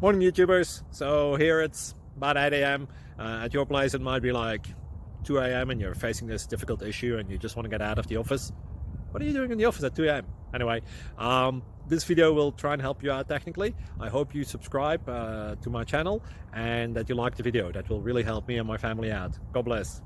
Morning YouTubers. So here it's about 8 a.m. At your place it might be like 2 a.m. and you're facing this difficult issue and you just want to get out of the office. What are you doing in the office at 2 a.m.? Anyway, this video will try and help you out technically. I hope you subscribe to my channel and that you like the video. That will really help me and my family out. God bless.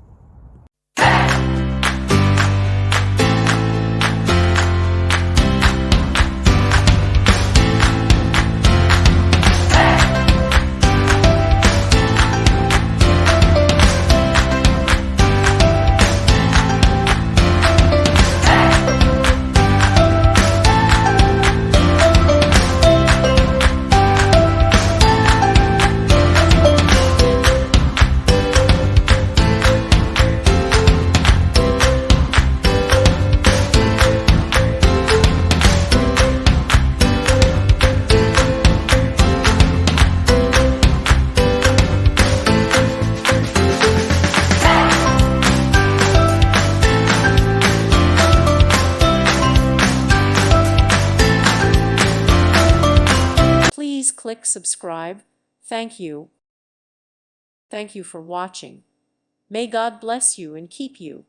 Please click subscribe. Thank you. Thank you for watching. May God bless you and keep you.